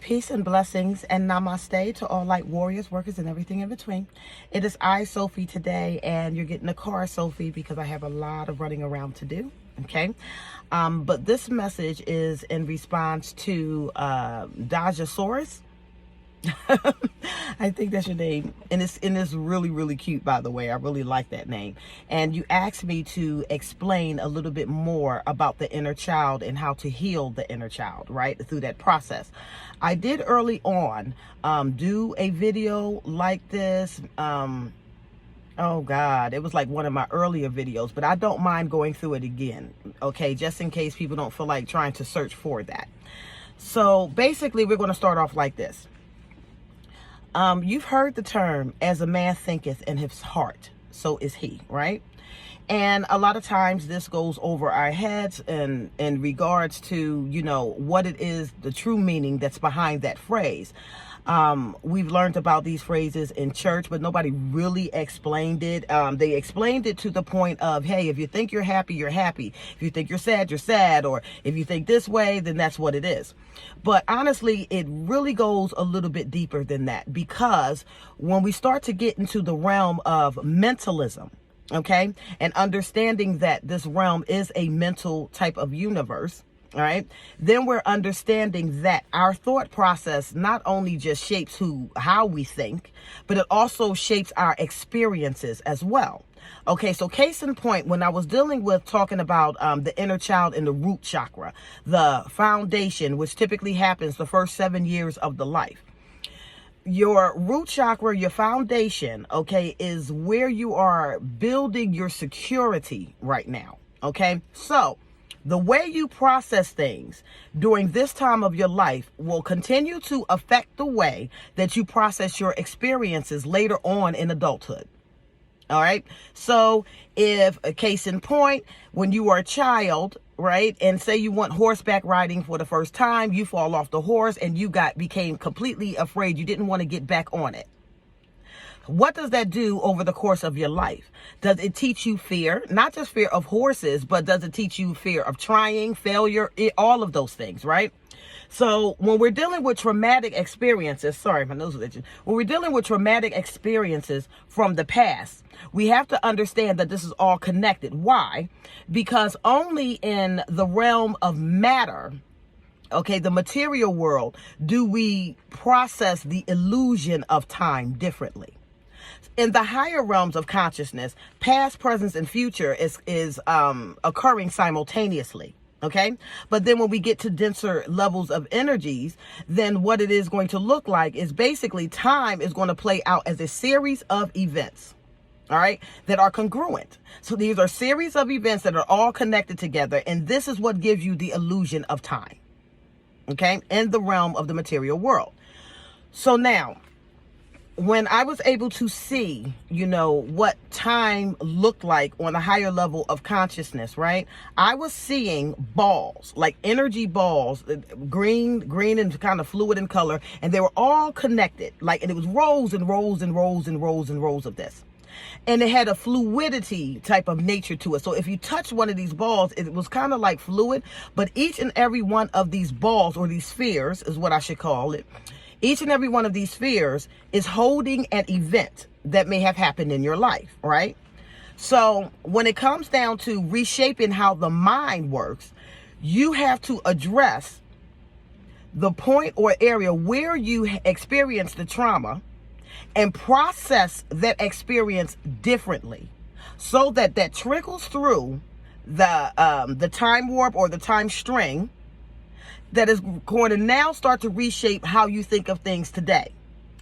Peace and blessings and namaste to all light warriors, workers, and everything in between. It is I, Sophie, today, and you're getting a car, Sophie, because I have a lot of running around to do, okay? But this message is in response to Dajasaurus. I think that's your name, and it's really, really cute, by the way. I really like that name. And you asked me to explain a little bit more about the inner child and how to heal the inner child, right, through that process. I did early on do a video like this. Oh God, it was like one of my earlier videos, but I don't mind going through it again, okay, just in case people don't feel like trying to search for that. So basically, we're going to start off like this. You've heard the term, as a man thinketh in his heart, so is he, right? And a lot of times this goes over our heads in regards to, you know, what it is, the true meaning that's behind that phrase. We've learned about these phrases in church, but nobody really explained it. They explained it to the point of, hey, if you think you're happy, you're happy. If you think you're sad, you're sad. Or if you think this way, then that's what it is. But honestly, it really goes a little bit deeper than that, because when we start to get into the realm of mentalism, okay, and understanding that this realm is a mental type of universe, all right, then we're understanding that our thought process not only just shapes how we think, but it also shapes our experiences as well. Okay, so case in point, when I was talking about the inner child and the root chakra, the foundation, which typically happens the first 7 years of the life. Your root chakra, your foundation, okay, is where you are building your security right now. Okay, so the way you process things during this time of your life will continue to affect the way that you process your experiences later on in adulthood. All right. So if a case in point, when you were a child, right, and say you went horseback riding for the first time, you fall off the horse and you became completely afraid. You didn't want to get back on it. What does that do over the course of your life? Does it teach you fear? Not just fear of horses, but does it teach you fear of trying, failure, all of those things, right? So when we're dealing with traumatic experiences, sorry, my nose is itching. When we're dealing with traumatic experiences from the past, we have to understand that this is all connected. Why? Because only in the realm of matter, okay, the material world, do we process the illusion of time differently. In the higher realms of consciousness, past, present, and future is occurring simultaneously. Okay, but then when we get to denser levels of energies, then what it is going to look like is basically time is going to play out as a series of events. All right, that are congruent. So these are series of events that are all connected together, and this is what gives you the illusion of time. Okay, in the realm of the material world. So now, when I was able to see, you know, what time looked like on a higher level of consciousness, right? I was seeing balls, like energy balls, green and kind of fluid in color, and they were all connected, like, and it was rows and rows and rows and rows and rows of this. And it had a fluidity type of nature to it. So if you touch one of these balls, it was kind of like fluid, but each and every one of these balls, or these spheres is what I should call it, each and every one of these spheres is holding an event that may have happened in your life, right? So when it comes down to reshaping how the mind works, you have to address the point or area where you experience the trauma and process that experience differently, so that that trickles through the time warp or the time string that is going to now start to reshape how you think of things today.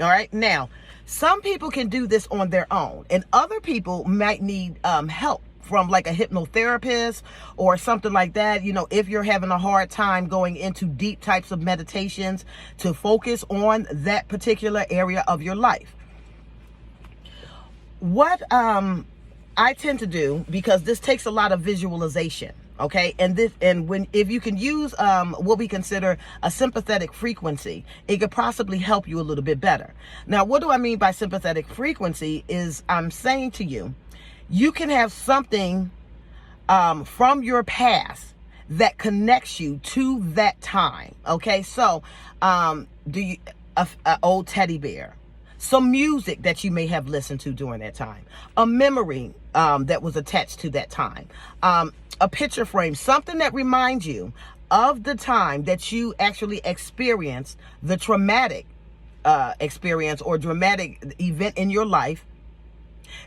All right. Now, some people can do this on their own, and other people might need help from like a hypnotherapist or something like that. You know, if you're having a hard time going into deep types of meditations to focus on that particular area of your life. What I tend to do, because this takes a lot of visualization. Okay, if you can use what we consider a sympathetic frequency, it could possibly help you a little bit better. Now, what do I mean by sympathetic frequency is I'm saying to you, you can have something from your past that connects you to that time. Okay, so do you a old teddy bear, some music that you may have listened to during that time, a memory that was attached to that time, a picture frame, something that reminds you of the time that you actually experienced the traumatic experience or dramatic event in your life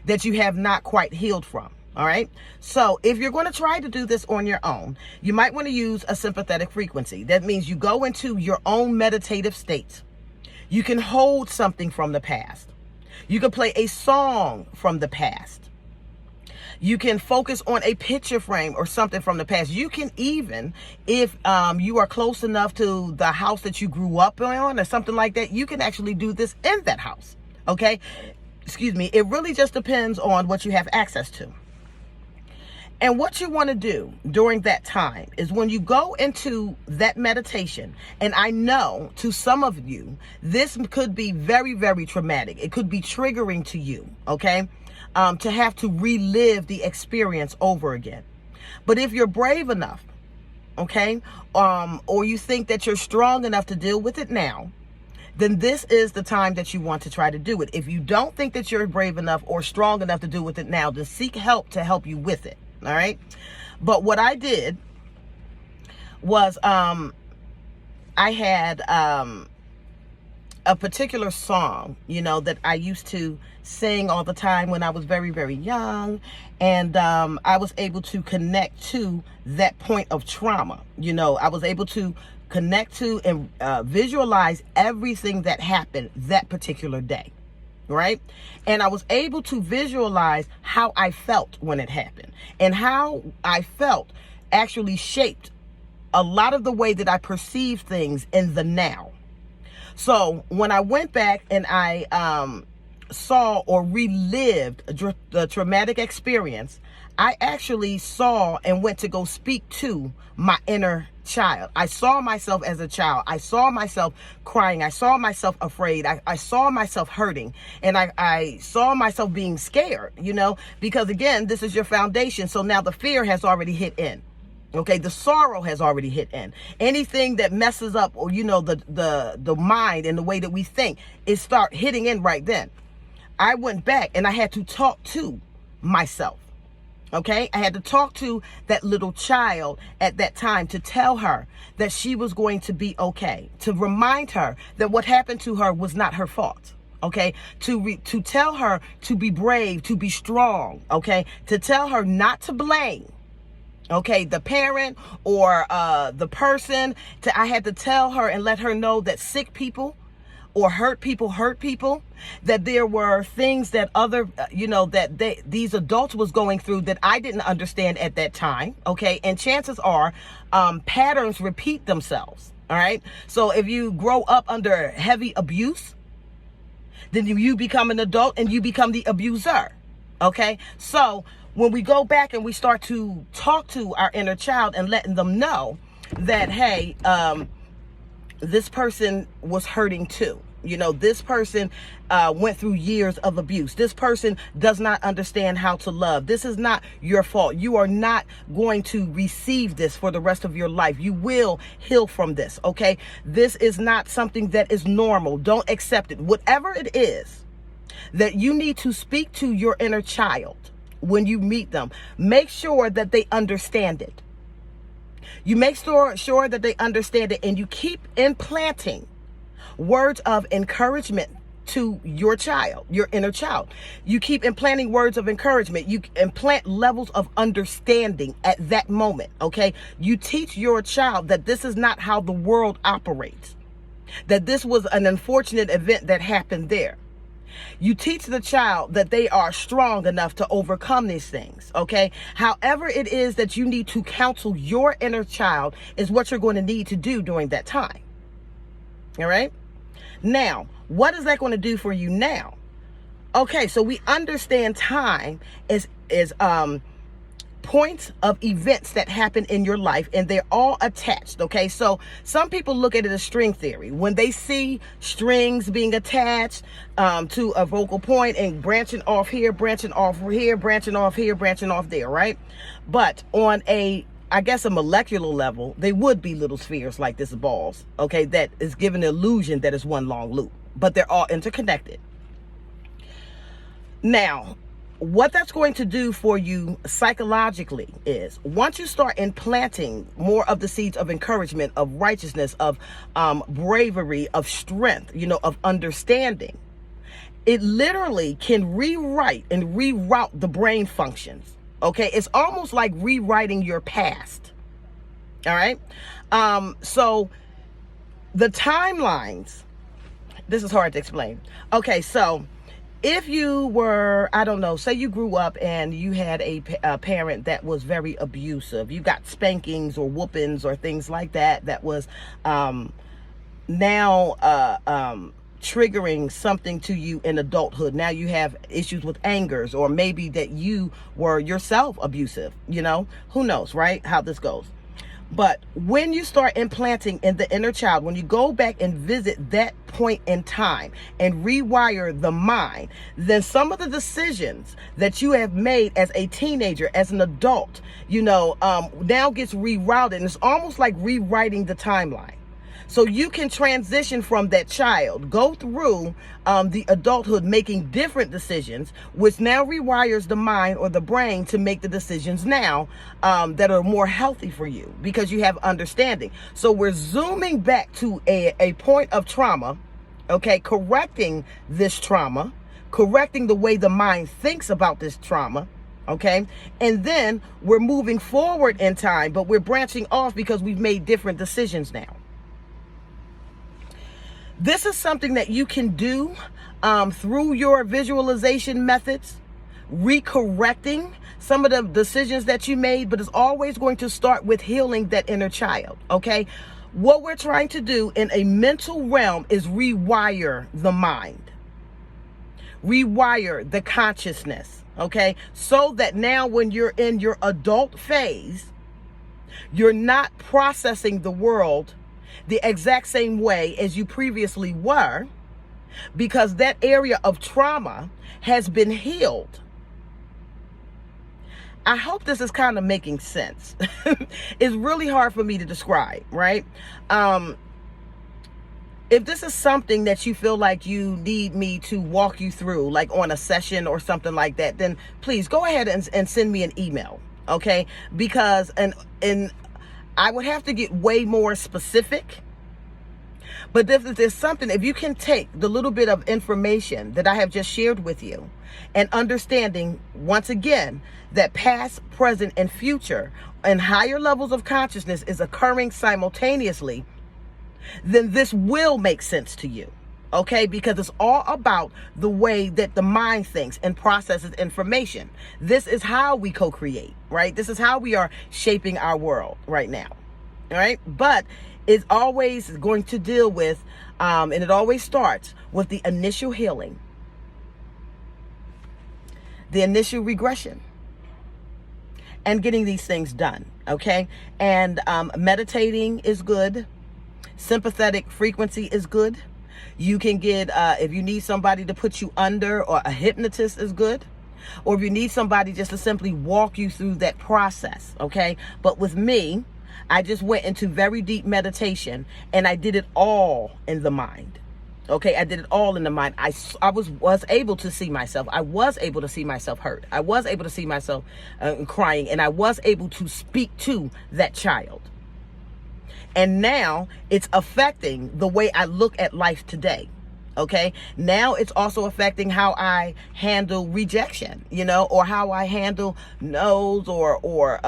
that you have not quite healed from. All right. So if you're going to try to do this on your own, you might want to use a sympathetic frequency. That means you go into your own meditative state. You can hold something from the past. You can play a song from the past. You can focus on a picture frame or something from the past. You can even, if you are close enough to the house that you grew up on or something like that, you can actually do this in that house. Okay. Excuse me. It really just depends on what you have access to. And what you want to do during that time is when you go into that meditation, and I know to some of you, this could be very, very traumatic. It could be triggering to you, okay, to have to relive the experience over again. But if you're brave enough, okay, or you think that you're strong enough to deal with it now, then this is the time that you want to try to do it. If you don't think that you're brave enough or strong enough to deal with it now, then seek help to help you with it. All right. But what I did was I had a particular song, that I used to sing all the time when I was very, very young. And I was able to connect to that point of trauma. I was able to connect to and visualize everything that happened that particular day. Right? And I was able to visualize how I felt when it happened, and how I felt actually shaped a lot of the way that I perceive things in the now. So when I went back and I saw or relived the traumatic experience, I actually saw and went to go speak to my inner child. I saw myself as a child. I saw myself crying. I saw myself afraid. I saw myself hurting. And I saw myself being scared, because again, this is your foundation. So now the fear has already hit in. Okay, the sorrow has already hit in. Anything that messes up, or the mind and the way that we think, it start hitting in right then. I went back and I had to talk to myself. Okay, I had to talk to that little child at that time to tell her that she was going to be okay, to remind her that what happened to her was not her fault. Okay, to tell her to be brave, to be strong. Okay, to tell her not to blame. Okay, the parent or the person. I had to tell her and let her know that sick people or hurt people, that there were things that these adults was going through that I didn't understand at that time. Okay. And chances are, patterns repeat themselves. All right. So if you grow up under heavy abuse, then you become an adult and you become the abuser. Okay. So when we go back and we start to talk to our inner child and letting them know that, hey, this person was hurting too. This person went through years of abuse. This person does not understand how to love. This is not your fault. You are not going to receive this for the rest of your life. You will heal from this. Okay. This is not something that is normal. Don't accept it. Whatever it is that you need to speak to your inner child when you meet them, make sure that they understand it. You make sure that they understand it, and you keep implanting words of encouragement to your child, your inner child. You keep implanting words of encouragement. You implant levels of understanding at that moment, okay? You teach your child that this is not how the world operates, that this was an unfortunate event that happened there. You teach the child that they are strong enough to overcome these things, okay? However it is that you need to counsel your inner child is what you're going to need to do during that time, all right? Now, what is that going to do for you now? Okay, so we understand time is points of events that happen in your life, and they're all attached. Okay, so some people look at it as string theory. When they see strings being attached to a vocal point and branching off here, branching off here, branching off here, branching off there, right? But on a I guess, a molecular level, they would be little spheres like this balls, okay, that is given the illusion that it's one long loop, but they're all interconnected. Now, what that's going to do for you psychologically is, once you start implanting more of the seeds of encouragement, of righteousness, of bravery, of strength, of understanding, it literally can rewrite and reroute the brain functions. Okay, it's almost like rewriting your past. All right. So the timelines, this is hard to explain. Okay, so if you were, I don't know, say you grew up and you had a parent that was very abusive, you got spankings or whoopings or things like that, that was triggering something to you in adulthood. Now you have issues with angers, or maybe that you were yourself abusive, who knows, right? How this goes. But when you start implanting in the inner child, when you go back and visit that point in time and rewire the mind, then some of the decisions that you have made as a teenager, as an adult, now gets rerouted. And it's almost like rewriting the timeline. So you can transition from that child, go through the adulthood making different decisions, which now rewires the mind or the brain to make the decisions now that are more healthy for you, because you have understanding. So we're zooming back to a point of trauma, okay, correcting this trauma, correcting the way the mind thinks about this trauma. Okay. And then we're moving forward in time, but we're branching off because we've made different decisions now. This is something that you can do through your visualization methods, recorrecting some of the decisions that you made, but it's always going to start with healing that inner child, okay? What we're trying to do in a mental realm is rewire the mind, rewire the consciousness, okay? So that now when you're in your adult phase, you're not processing the world the exact same way as you previously were, because that area of trauma has been healed. I hope this is kind of making sense. It's really hard for me to describe, right? If this is something that you feel like you need me to walk you through, like on a session or something like that, then please go ahead and send me an email, okay? Because, and I would have to get way more specific. But if there's something, if you can take the little bit of information that I have just shared with you, and understanding, once again, that past, present, and future and higher levels of consciousness is occurring simultaneously, then this will make sense to you. Okay, because it's all about the way that the mind thinks and processes information. This is how we co-create, right? This is how we are shaping our world right now, all right? But it's always going to deal with, and it always starts with the initial healing, the initial regression, and getting these things done, okay? And meditating is good. Sympathetic frequency is good. You can get, if you need somebody to put you under, or a hypnotist is good. Or if you need somebody just to simply walk you through that process, okay? But with me, I just went into very deep meditation, and I did it all in the mind. Okay, I did it all in the mind. I was able to see myself. I was able to see myself hurt. I was able to see myself crying, and I was able to speak to that child. And now it's affecting the way I look at life today. Okay, now it's also affecting how I handle rejection, or how I handle no's or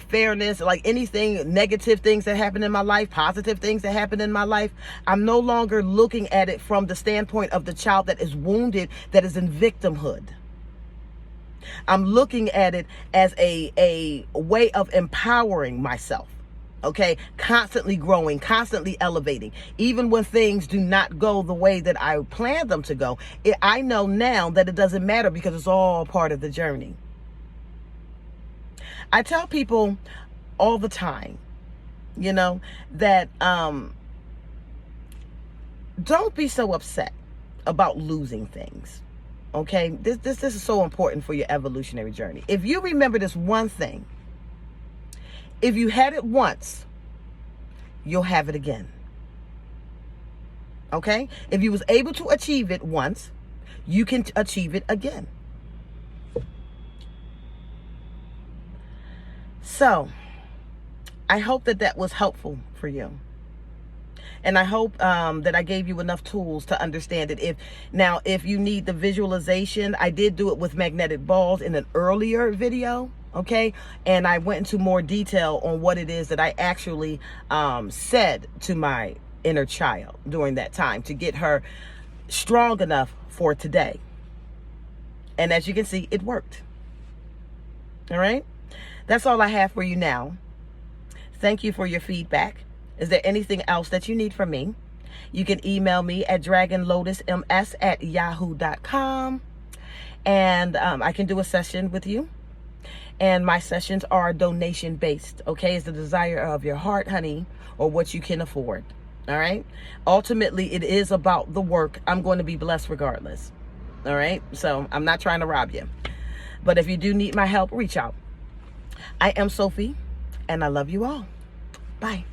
fairness, like anything, negative things that happen in my life, positive things that happen in my life. I'm no longer looking at it from the standpoint of the child that is wounded, that is in victimhood. I'm looking at it as a way of empowering myself. Okay, constantly growing, constantly elevating. Even when things do not go the way that I planned them to go, I know now that it doesn't matter, because it's all part of the journey. I tell people all the time, that don't be so upset about losing things. Okay, this is so important for your evolutionary journey. If you remember this one thing, If you had it once, you'll have it again. Okay? If you was able to achieve it once, you can achieve it again. So, I hope that that was helpful for you. And I hope that I gave you enough tools to understand it. If you need the visualization, I did do it with magnetic balls in an earlier video, okay? And I went into more detail on what it is that I actually said to my inner child during that time to get her strong enough for today. And as you can see, it worked. All right? That's all I have for you now. Thank you for your feedback. Is there anything else that you need from me? You can email me at dragonlotusms@yahoo.com. And I can do a session with you. And my sessions are donation based. Okay? It's the desire of your heart, honey, or what you can afford. All right? Ultimately, it is about the work. I'm going to be blessed regardless. All right? So I'm not trying to rob you. But if you do need my help, reach out. I am Sophie, and I love you all. Bye.